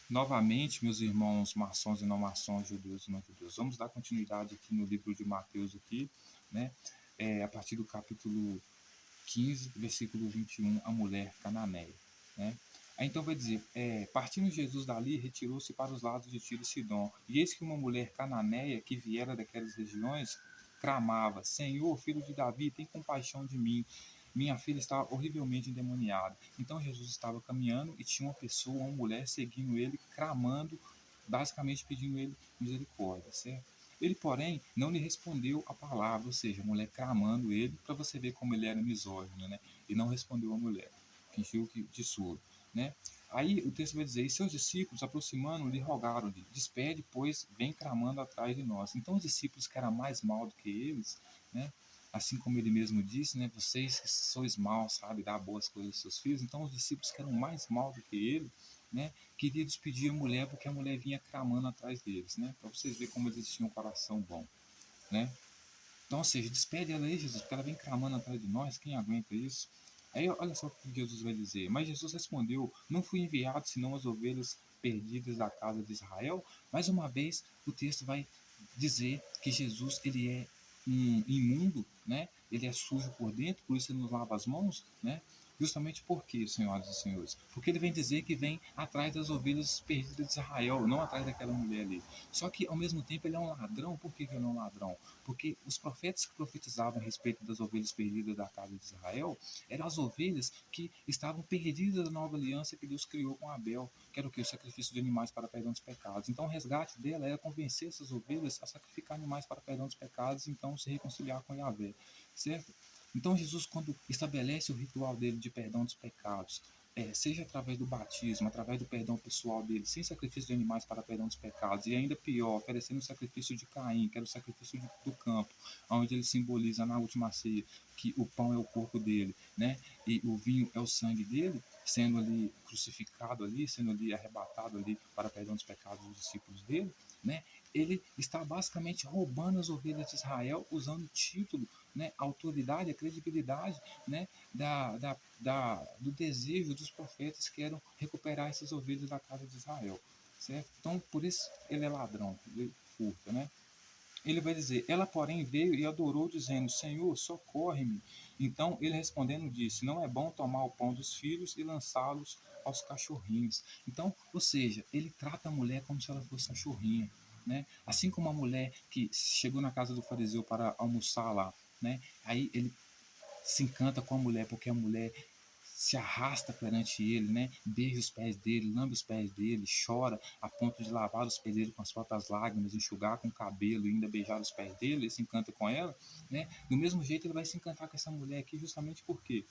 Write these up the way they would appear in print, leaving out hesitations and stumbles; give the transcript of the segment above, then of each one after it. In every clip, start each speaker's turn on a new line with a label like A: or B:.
A: Novamente, meus irmãos maçons e não maçons, judeus e não judeus, vamos dar continuidade aqui no livro de Mateus aqui, né? A partir do capítulo 15, versículo 21, a mulher cananeia, né? Aí então vai dizer, partindo Jesus dali, retirou-se para os lados de Tiro e Sidom, e eis que uma mulher cananeia que viera daquelas regiões clamava: Senhor, filho de Davi, tem compaixão de mim. Minha filha está horrivelmente endemoniada. Então Jesus estava caminhando e tinha uma pessoa, uma mulher, seguindo ele, clamando, basicamente pedindo ele misericórdia, certo? Ele, porém, não lhe respondeu a palavra, ou seja, a mulher clamando ele, para você ver como ele era misógino, né? E não respondeu a mulher, fingiu que de surdo, né? Aí o texto vai dizer: e seus discípulos, aproximando, lhe rogaram-lhe: despede, pois vem clamando atrás de nós. Então os discípulos, que eram mais mal do que eles, né? Assim como ele mesmo disse, né? Vocês que sois maus, sabe, dar boas coisas aos seus filhos. Então os discípulos, que eram mais mal do que ele, né? Queria despedir a mulher porque a mulher vinha clamando atrás deles, né? Para vocês verem como eles tinham um coração bom, né? Então, ou seja, despede ela aí, Jesus, porque ela vem clamando atrás de nós, quem aguenta isso? Aí, olha só o que Jesus vai dizer. Mas Jesus respondeu: não fui enviado senão as ovelhas perdidas da casa de Israel. Mais uma vez, o texto vai dizer que Jesus, ele é um imundo, né? Ele é sujo por dentro, por isso ele nos lava as mãos, né? Justamente por quê, senhoras e senhores? Porque ele vem dizer que vem atrás das ovelhas perdidas de Israel, não atrás daquela mulher ali. Só que, ao mesmo tempo, ele é um ladrão. Por que ele é um ladrão? Porque os profetas que profetizavam a respeito das ovelhas perdidas da casa de Israel eram as ovelhas que estavam perdidas da nova aliança que Deus criou com Abel, que era o que? O sacrifício de animais para perdão dos pecados. Então o resgate dela era convencer essas ovelhas a sacrificar animais para perdão dos pecados e então se reconciliar com Yahvé, certo? Então Jesus, quando estabelece o ritual dele de perdão dos pecados, seja através do batismo, através do perdão pessoal dele, sem sacrifício de animais para perdão dos pecados, e ainda pior, oferecendo o sacrifício de Caim, que era o sacrifício do campo, onde ele simboliza na última ceia que o pão é o corpo dele, né? E o vinho é o sangue dele, sendo ali crucificado ali, sendo ali arrebatado ali para perdão dos pecados dos discípulos dele, né? Ele está basicamente roubando as ovelhas de Israel, usando o título, né, a autoridade, a credibilidade, né, do desejo dos profetas que eram recuperar essas ovelhas da casa de Israel, certo? Então, por isso ele é ladrão, ele furta, né? Ele vai dizer: ela, porém, veio e adorou, dizendo: Senhor, socorre-me. Então ele respondendo disse: não é bom tomar o pão dos filhos e lançá-los aos cachorrinhos. Então, ou seja, ele trata a mulher como se ela fosse cachorrinha, né? Assim como a mulher que chegou na casa do fariseu para almoçar lá, né? Aí ele se encanta com a mulher porque a mulher se arrasta perante ele, né? Beija os pés dele, lambe os pés dele, chora a ponto de lavar os pés dele com as próprias lágrimas, enxugar com o cabelo e ainda beijar os pés dele. Ele se encanta com ela, né? Do mesmo jeito ele vai se encantar com essa mulher aqui, justamente por quê?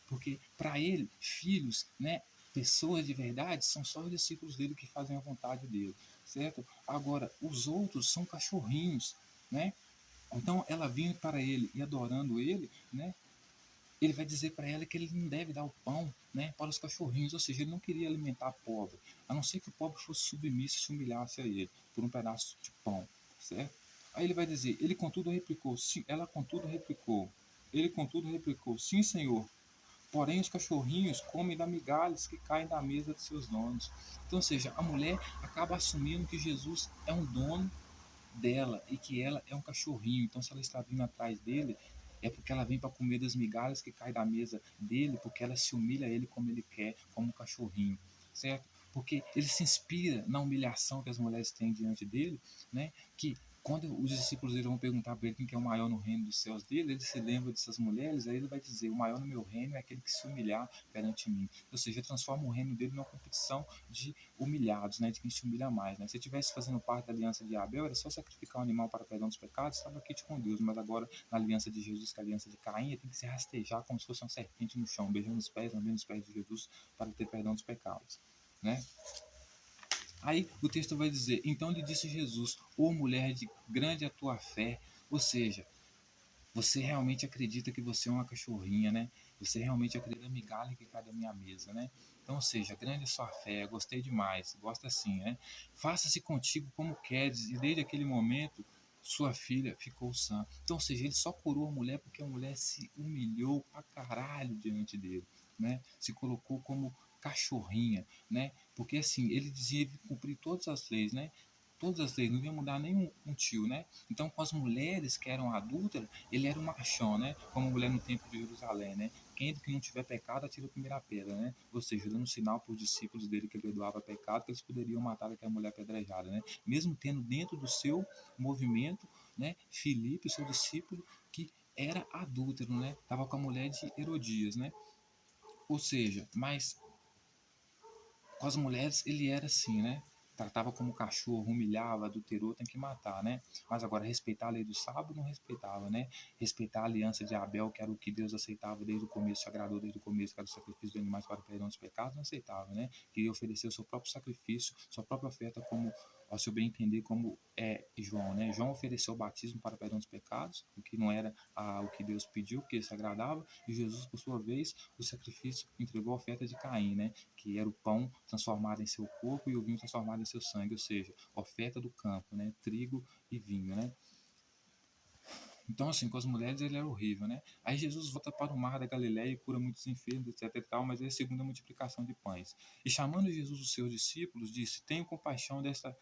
A: Porque para ele, filhos, né? Pessoas de verdade são só os discípulos dele que fazem a vontade dele, certo? Agora, os outros são cachorrinhos, né? Então ela vindo para ele e adorando ele, né? Ele vai dizer para ela que ele não deve dar o pão, né, para os cachorrinhos, ou seja, ele não queria alimentar pobre, a não ser que o pobre fosse submisso e se humilhasse a ele por um pedaço de pão, certo? Aí ele vai dizer: ele contudo replicou, sim, ela contudo replicou, ele contudo replicou, sim, senhor, porém os cachorrinhos comem da migalhas que caem da mesa de seus donos. Então, ou seja, a mulher acaba assumindo que Jesus é um dono dela e que ela é um cachorrinho. Então, se ela está vindo atrás dele, é porque ela vem para comer das migalhas que caem da mesa dele, porque ela se humilha a ele como ele quer, como um cachorrinho, certo? Porque ele se inspira na humilhação que as mulheres têm diante dele, né? Que quando os discípulos dele vão perguntar para ele quem que é o maior no reino dos céus dele, ele se lembra dessas mulheres, aí ele vai dizer: o maior no meu reino é aquele que se humilhar perante mim. Ou seja, transforma o reino dele numa competição de humilhados, né, de quem se humilha mais. Né? Se eu estivesse fazendo parte da aliança de Abel, era só sacrificar um animal para perdão dos pecados, estava aqui com Deus, mas agora na aliança de Jesus, que é a aliança de Caim, ele tem que se rastejar como se fosse uma serpente no chão, beijando os pés, lambendo os pés de Jesus para ter perdão dos pecados. Né? Aí o texto vai dizer: então lhe disse Jesus: ô mulher, de grande a tua fé, ou seja, você realmente acredita que você é uma cachorrinha, né? Você realmente acredita na migalha que cai da minha mesa, né? Então, ou seja, grande é sua fé, gostei demais, gosta assim, né? Faça-se contigo como queres, e desde aquele momento sua filha ficou sã. Então, ou seja, ele só curou a mulher porque a mulher se humilhou pra caralho diante dele, né? Se colocou como cachorrinha, né? Porque assim, ele dizia cumprir todas as leis, né? Todas as leis, não ia mudar nenhum um tio, né? Então, com as mulheres que eram adúlteras, ele era um machão, né? Como a mulher no templo de Jerusalém, né? Quem que não tiver pecado, atira a primeira pedra, né? Ou seja, dando um sinal para os discípulos dele que ele perdoava pecado, que eles poderiam matar aquela mulher apedrejada, né? Mesmo tendo dentro do seu movimento, né? Filipe, seu discípulo, que era adúltero, né? Estava com a mulher de Herodias, né? Ou seja, mas com as mulheres ele era assim, né? Tratava como cachorro, humilhava, adulterou, tem que matar, né? Mas agora respeitar a lei do sábado não respeitava, né? Respeitar a aliança de Abel, que era o que Deus aceitava desde o começo, se agradou desde o começo, que era o sacrifício de animais para o perdão dos pecados, não aceitava, né? Queria oferecer o seu próprio sacrifício, sua própria oferta como, ao seu bem entender, como é João, né? João ofereceu o batismo para o perdão dos pecados, o que não era o que Deus pediu, que se agradava, e Jesus, por sua vez, o sacrifício entregou a oferta de Caim, né? Que era o pão transformado em seu corpo e o vinho transformado em seu sangue, ou seja, oferta do campo, né? Trigo e vinho, né? Então, assim, com as mulheres ele era horrível, né? Aí Jesus volta para o mar da Galileia e cura muitos enfermos, etc e tal, mas é a segunda multiplicação de pães. E chamando Jesus os seus discípulos, disse: tenho compaixão desta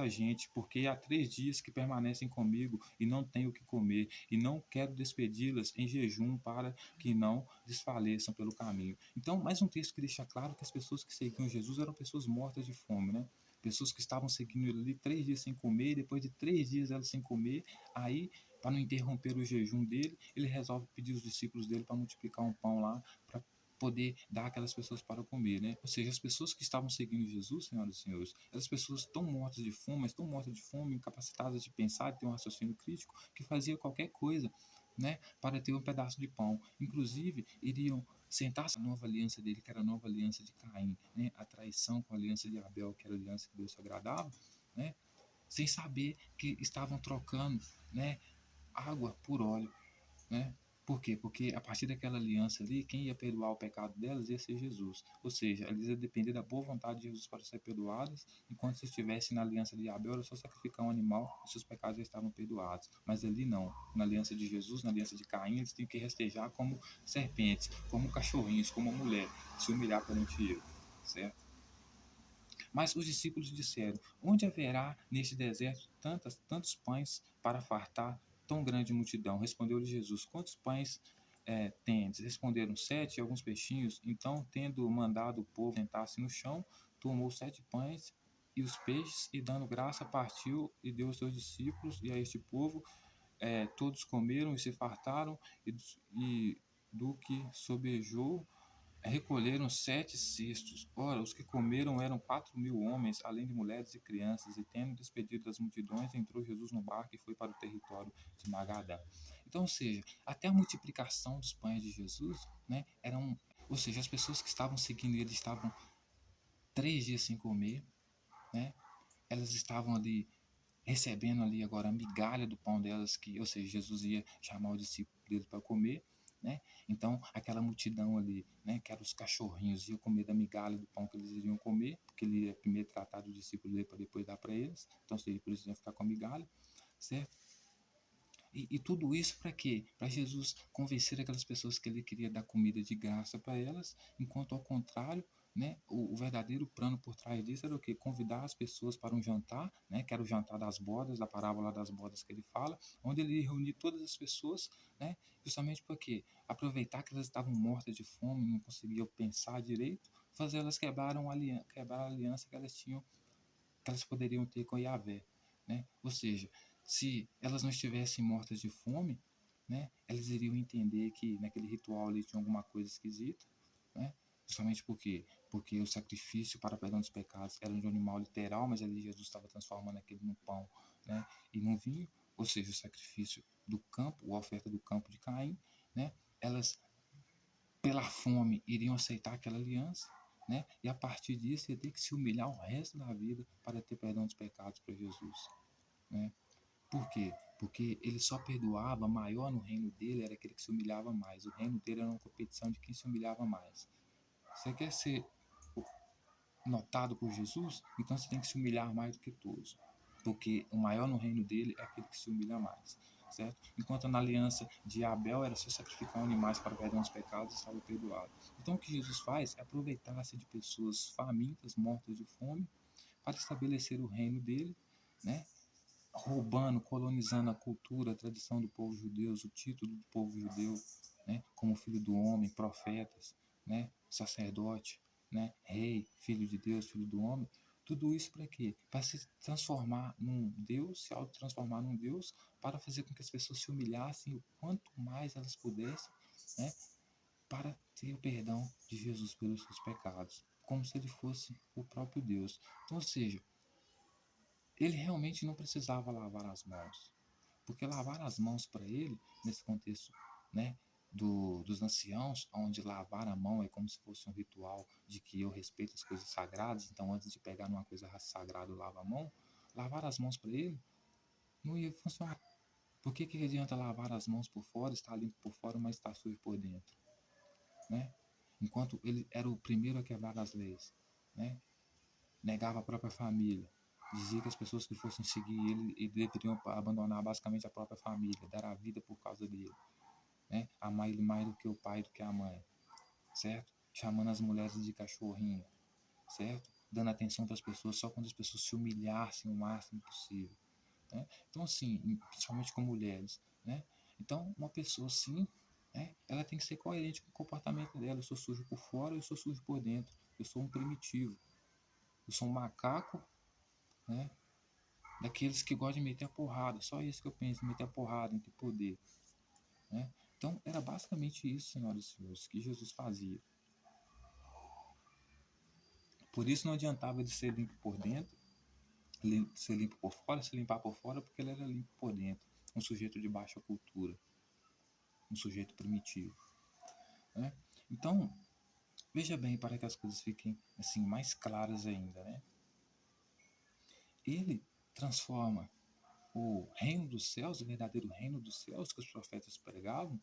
A: gente, porque há 3 dias que permanecem comigo e não tenho o que comer, e não quero despedi-las em jejum para que não desfaleçam pelo caminho. Então, mais um texto que deixa claro que as pessoas que seguiam Jesus eram pessoas mortas de fome, né? Pessoas que estavam seguindo ele ali 3 dias sem comer, e depois de 3 dias elas sem comer, aí, para não interromper o jejum dele, ele resolve pedir os discípulos dele para multiplicar um pão lá, para poder dar aquelas pessoas para comer, né? Ou seja, as pessoas que estavam seguindo Jesus, senhoras e senhores, essas pessoas tão mortas de fome, mas tão mortas de fome, incapacitadas de pensar, de ter um raciocínio crítico, que fazia qualquer coisa, né, para ter um pedaço de pão. Inclusive, iriam sentar-se na nova aliança dele, que era a nova aliança de Caim, né, a traição com a aliança de Abel, que era a aliança que Deus se agradava, né, sem saber que estavam trocando, né, água por óleo, né? Por quê? Porque a partir daquela aliança ali, quem ia perdoar o pecado delas ia ser Jesus. Ou seja, eles iam depender da boa vontade de Jesus para ser perdoadas, enquanto se estivesse na aliança de Abel, era só sacrificar um animal e seus pecados já estavam perdoados. Mas ali não. Na aliança de Jesus, na aliança de Caim, eles tinham que restejar como serpentes, como cachorrinhos, como uma mulher, se humilhar perante ele. Certo? Mas os discípulos disseram: onde haverá neste deserto tantos pães para fartar tão grande multidão? Respondeu-lhe Jesus: quantos pães tendes? Responderam: 7 e alguns peixinhos. Então, tendo mandado o povo sentar-se no chão, tomou 7 pães e os peixes, e dando graça, partiu e deu aos seus discípulos e a este povo. Todos comeram e se fartaram, e do que sobejou recolheram 7 cestos. Ora, os que comeram eram 4.000 homens, além de mulheres e crianças, e tendo despedido das multidões, entrou Jesus no barco e foi para o território de Magadã. Então, ou seja, até a multiplicação dos pães de Jesus, né, ou seja, as pessoas que estavam seguindo ele estavam 3 dias sem comer, né, elas estavam ali recebendo ali agora a migalha do pão delas, que, ou seja, Jesus ia chamar o discípulo dele para comer, né? Então, aquela multidão ali, né, que eram os cachorrinhos, ia comer da migalha do pão que eles iriam comer, porque ele ia primeiro tratar do discípulo dele para depois dar para eles, então os discípulos iam ficar com a migalha, certo? E tudo isso para quê? Para Jesus convencer aquelas pessoas que ele queria dar comida de graça para elas, enquanto ao contrário, né, o verdadeiro plano por trás disso era o quê? Convidar as pessoas para um jantar, né, que era o jantar das bodas, da parábola das bodas que ele fala, onde ele ia reunir todas as pessoas, né, justamente para quê? Aproveitar que elas estavam mortas de fome, não conseguiam pensar direito, fazer elas quebrar a aliança que elas tinham, que elas poderiam ter com Yahvé, né? Ou seja, se elas não estivessem mortas de fome, né, elas iriam entender que naquele ritual ali tinha alguma coisa esquisita, né? Justamente porque o sacrifício para o perdão dos pecados era de um animal literal, mas ali Jesus estava transformando aquele no pão, né, e no vinho, ou seja, o sacrifício do campo, a oferta do campo de Caim, né? Elas pela fome iriam aceitar aquela aliança, né? E a partir disso ia ter que se humilhar o resto da vida para ter perdão dos pecados para Jesus, né? Por quê? Porque ele só perdoava, maior no reino dele era aquele que se humilhava mais. O reino dele era uma competição de quem se humilhava mais. Você quer ser notado por Jesus? Então você tem que se humilhar mais do que todos. Porque o maior no reino dele é aquele que se humilha mais. certo? Enquanto na aliança de Abel era só sacrificar animais para perdão dos pecados, estava perdoado. Então o que Jesus faz é aproveitar-se de pessoas famintas, mortas de fome, para estabelecer o reino dele, né? Roubando, colonizando a cultura, a tradição do povo judeu, o título do povo judeu, né? Como filho do homem, profetas, né? Sacerdote, né? Rei, filho de Deus, filho do homem. Tudo isso para quê? Para se transformar num Deus, se auto-transformar num Deus, para fazer com que as pessoas se humilhassem o quanto mais elas pudessem, né? Para ter o perdão de Jesus pelos seus pecados, como se ele fosse o próprio Deus. Então, ou seja, ele realmente não precisava lavar as mãos, porque lavar as mãos para ele, nesse contexto, né, dos anciãos, onde lavar a mão é como se fosse um ritual de que eu respeito as coisas sagradas, então antes de pegar numa coisa sagrada eu lavo a mão, lavar as mãos para ele não ia funcionar. Por que adianta lavar as mãos por fora, estar limpo por fora, mas estar sujo por dentro? Né? Enquanto ele era o primeiro a quebrar as leis, né? Negava a própria família, dizia que as pessoas que fossem seguir ele deveriam abandonar basicamente a própria família, dar a vida por causa dele, né? Amar ele mais do que o pai, do que a mãe, certo? Chamando as mulheres de cachorrinho, certo? Dando atenção para as pessoas só quando as pessoas se humilhassem o máximo possível, né? Então, assim, principalmente com mulheres, né? Então, uma pessoa assim, né, ela tem que ser coerente com o comportamento dela. Eu sou sujo por fora, eu sou sujo por dentro. Eu sou um primitivo. Eu sou um macaco, né? Daqueles que gostam de meter a porrada. Só isso que eu penso, meter a porrada, em ter poder, né? Então, era basicamente isso, senhoras e senhores, que Jesus fazia. Por isso não adiantava ele ser limpo por dentro, ser limpo por fora, se limpar por fora, porque ele era limpo por dentro. Um sujeito de baixa cultura, um sujeito primitivo, né? Então, veja bem, para que as coisas fiquem assim mais claras ainda, né? Ele transforma o reino dos céus, o verdadeiro reino dos céus que os profetas pregavam,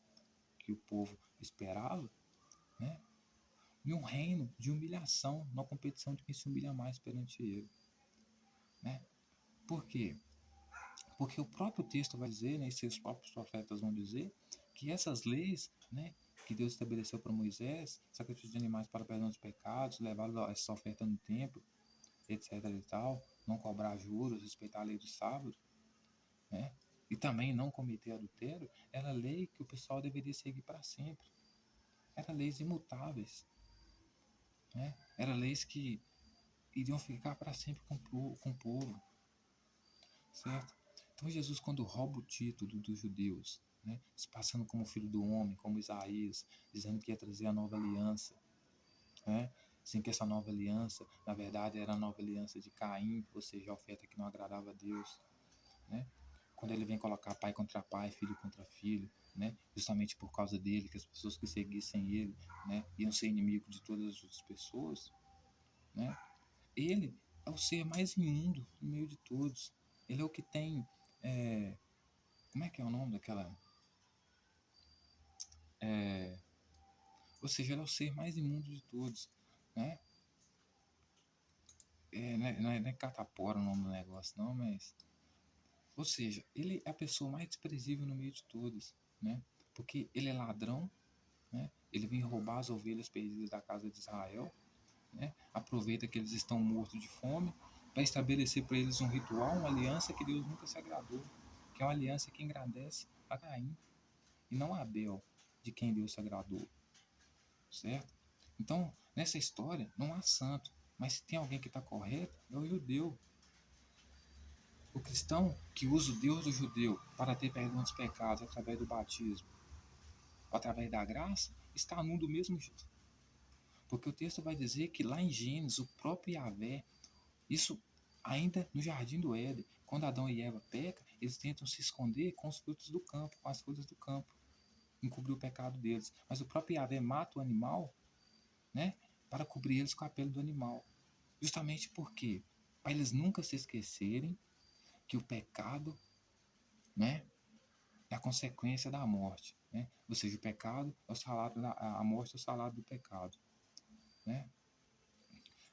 A: que o povo esperava, né? Em um reino de humilhação, na competição de quem se humilha mais perante ele, né? Por quê? Porque o próprio texto vai dizer, né, e seus próprios profetas vão dizer, que essas leis, né, que Deus estabeleceu para Moisés, sacrifício de animais para perdão dos pecados, levar essa oferta no templo, etc. e tal, não cobrar juros, respeitar a lei do sábado, né, e também não cometer adultério, era lei que o pessoal deveria seguir para sempre. Eram leis imutáveis, né, eram leis que iriam ficar para sempre com o povo, certo? Então Jesus, quando rouba o título dos judeus, né, se passando como filho do homem, como Isaías, dizendo que ia trazer a nova aliança, né, sem que essa nova aliança, na verdade, era a nova aliança de Caim, ou seja, a oferta que não agradava a Deus, né? Quando ele vem colocar pai contra pai, filho contra filho, né, justamente por causa dele, que as pessoas que seguissem ele, né, iam ser inimigos de todas as outras pessoas, né? Ele é o ser mais imundo no meio de todos. Ele é o que tem como é que é o nome daquela? É, ou seja, ele é o ser mais imundo de todos, né? Não é catapora o nome do negócio, não, mas... Ou seja, ele é a pessoa mais desprezível no meio de todos, né? Porque ele é ladrão, né? Ele vem roubar as ovelhas perdidas da casa de Israel, né? Aproveita que eles estão mortos de fome para estabelecer para eles um ritual, uma aliança que Deus nunca se agradou, que é uma aliança que engrandece a Caim e não a Abel, de quem Deus se agradou, certo? Então, nessa história, não há santo, mas se tem alguém que está correto, é o judeu. O cristão que usa o Deus do judeu para ter perdão dos pecados através do batismo, ou através da graça, está nu do mesmo jeito. Porque o texto vai dizer que lá em Gênesis, o próprio Yahvé, isso ainda no jardim do Éden, quando Adão e Eva pecam, eles tentam se esconder com os frutos do campo, com as folhas do campo, encobrir o pecado deles. Mas o próprio Yahvé mata o animal, né, para cobrir eles com a pele do animal. Justamente porque, para eles nunca se esquecerem que o pecado, né, é a consequência da morte, né? Ou seja, o pecado é o salário a morte é o salário do pecado, né?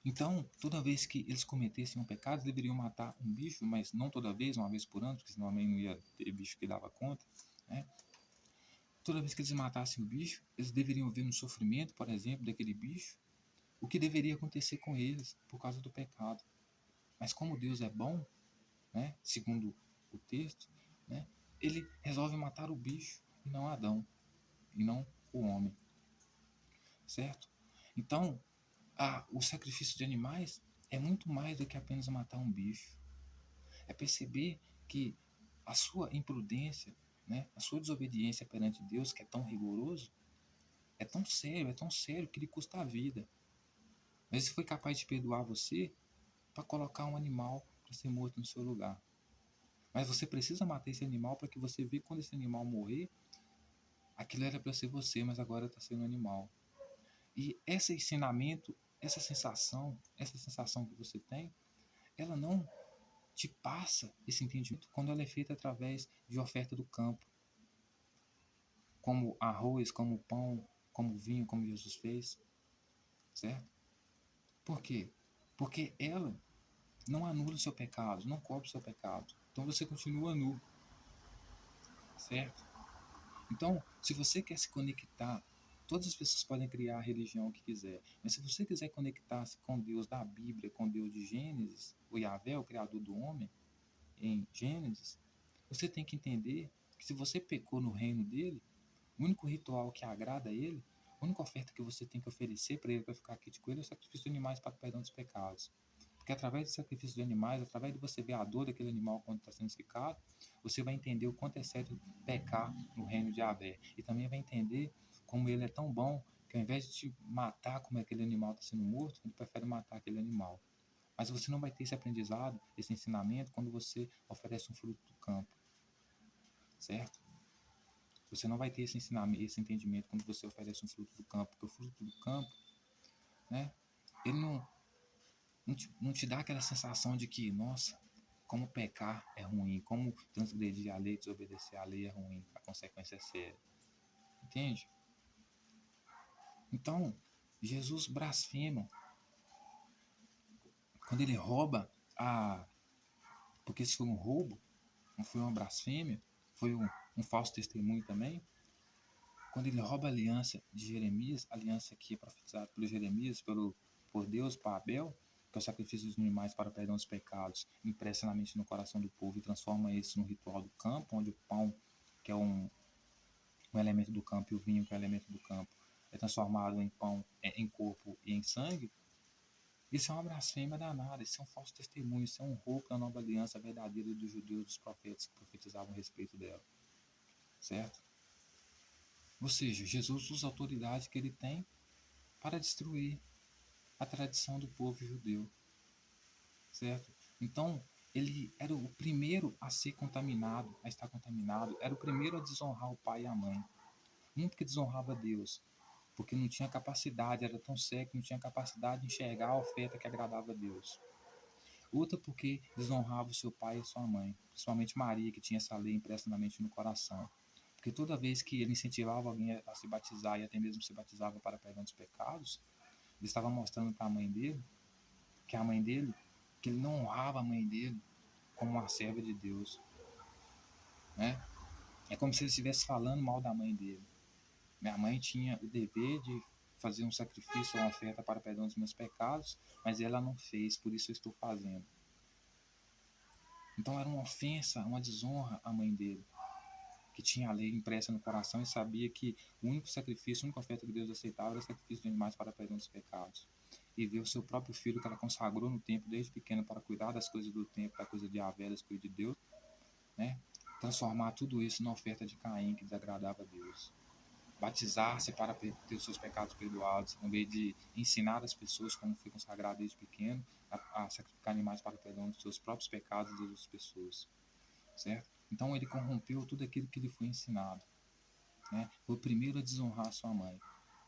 A: Então, toda vez que eles cometessem um pecado, eles deveriam matar um bicho, mas não toda vez, uma vez por ano, porque senão também não ia ter bicho que dava conta, né? Toda vez que eles matassem o bicho, eles deveriam ver no sofrimento, por exemplo, daquele bicho, o que deveria acontecer com eles por causa do pecado. Mas como Deus é bom, né, segundo o texto, né, ele resolve matar o bicho e não Adão, e não o homem, certo? Então, o sacrifício de animais é muito mais do que apenas matar um bicho. É perceber que a sua imprudência, né, a sua desobediência perante Deus, que é tão rigoroso, é tão sério que lhe custa a vida. Mas ele foi capaz de perdoar você para colocar um animal para ser morto no seu lugar. Mas você precisa matar esse animal para que você veja quando esse animal morrer, aquilo era para ser você, mas agora está sendo um animal. E esse ensinamento, essa sensação que você tem, ela não te passa esse entendimento quando ela é feita através de oferta do campo, como arroz, como pão, como vinho, como Jesus fez, certo? Por quê? Porque ela não anula o seu pecado, não cobre o seu pecado. Então você continua nu, certo? Então, se você quer se conectar, todas as pessoas podem criar a religião que quiser, mas se você quiser conectar-se com Deus da Bíblia, com Deus de Gênesis, o Yahvé, o Criador do homem, em Gênesis, você tem que entender que se você pecou no reino dele, o único ritual que agrada a ele, a única oferta que você tem que oferecer para ele, para ficar aqui de coelho, é o sacrifício de animais para o perdão dos pecados. Porque através do sacrifício de animais, através de você ver a dor daquele animal quando está sendo secado, você vai entender o quanto é sério pecar no reino de Yahvé. E também vai entender como ele é tão bom que ao invés de te matar como aquele animal está sendo morto, ele prefere matar aquele animal. Mas você não vai ter esse aprendizado, esse ensinamento, quando você oferece um fruto do campo, certo? Você não vai ter esse ensinamento, esse entendimento quando você oferece um fruto do campo, porque o fruto do campo, né, ele não te dá aquela sensação de que, nossa, como pecar é ruim, como transgredir a lei, desobedecer a lei é ruim, a consequência é séria. Entende? Então, Jesus blasfema quando ele rouba a. Porque isso foi um roubo, não foi uma blasfêmia, foi um falso testemunho também. Quando ele rouba a aliança de Jeremias, a aliança que é profetizada pelo Jeremias, por Deus para Abel, que é o sacrifício dos animais para o perdão dos pecados, impressa na mente e no coração do povo e transforma isso no ritual do campo, onde o pão, que é um elemento do campo, e o vinho, que é um elemento do campo, é transformado em pão, em corpo e em sangue. Isso é uma blasfêmia danada, isso é um falso testemunho, isso é um roubo da nova aliança verdadeira dos judeus, dos profetas que profetizavam a respeito dela, certo? Ou seja, Jesus usa a autoridade que ele tem para destruir a tradição do povo judeu, certo? Então, ele era o primeiro a ser contaminado, a estar contaminado, era o primeiro a desonrar o pai e a mãe. Um porque desonrava Deus, porque não tinha capacidade, era tão cego que não tinha capacidade de enxergar a oferta que agradava a Deus. Outra porque desonrava o seu pai e sua mãe, principalmente Maria, que tinha essa lei impressa na mente e no coração. Porque toda vez que ele incentivava alguém a se batizar e até mesmo se batizava para perdão dos pecados, ele estava mostrando para a mãe dele que a mãe dele, que ele não honrava a mãe dele como uma serva de Deus, né? É como se ele estivesse falando mal da mãe dele. Minha mãe tinha o dever de fazer um sacrifício, uma oferta para perdão dos meus pecados, mas ela não fez, por isso eu estou fazendo. Então era uma ofensa, uma desonra à mãe dele, que tinha a lei impressa no coração e sabia que o único sacrifício, a única oferta que Deus aceitava era o sacrifício de animais para perdão dos pecados. E ver o seu próprio filho, que ela consagrou no templo desde pequeno para cuidar das coisas do templo, da coisa de Yahvé, das coisas de Deus, né? Transformar tudo isso na oferta de Caim, que desagradava a Deus. Batizar-se para ter os seus pecados perdoados, em vez de ensinar as pessoas, como foi consagrado desde pequeno, a sacrificar animais para o perdão dos seus próprios pecados e das outras pessoas, certo? Então ele corrompeu tudo aquilo que lhe foi ensinado, né? Foi o primeiro a desonrar sua mãe,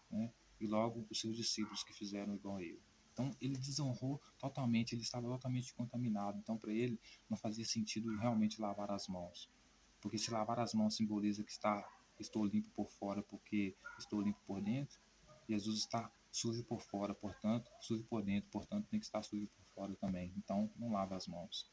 A: né? E logo os seus discípulos que fizeram igual a ele. Então ele desonrou totalmente, ele estava totalmente contaminado. Então para ele não fazia sentido realmente lavar as mãos, porque se lavar as mãos simboliza que estou limpo por fora porque estou limpo por dentro. Jesus está sujo por fora, portanto, sujo por dentro, portanto, tem que estar sujo por fora também. Então, não lave as mãos.